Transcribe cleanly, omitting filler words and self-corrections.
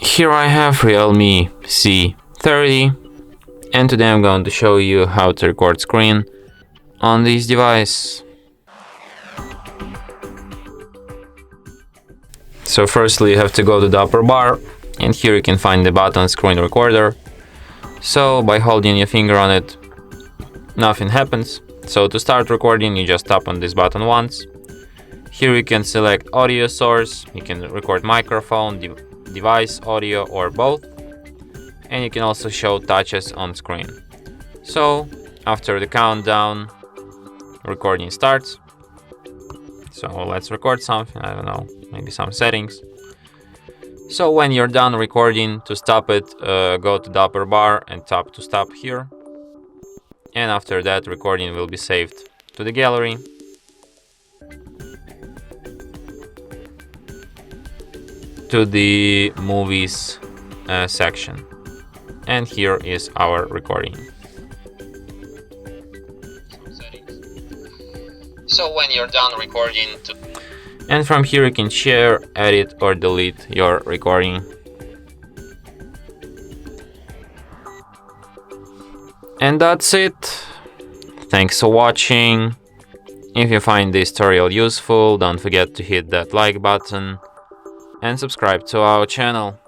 Here I have REALME C30, and today I'm going to show you how to record screen on this device. So firstly you have to go to the upper bar, and here you can find the button Screen Recorder. So by holding your finger on it, nothing happens. So to start recording, you just tap on this button once. Here you can select audio source, you can record microphone, device audio, or both, and you can also show touches on screen. So after the countdown, recording starts. So let's record something, I don't know, maybe some settings. So when you're done recording, to stop it, go to the upper bar and tap to stop here, and after that recording will be saved to the gallery. To the movies section, and here is our recording. So when you're done recording, and from here you can share, edit, or delete your recording. And that's it. Thanks for watching. If you find this tutorial useful, don't forget to hit that like button and subscribe to our channel.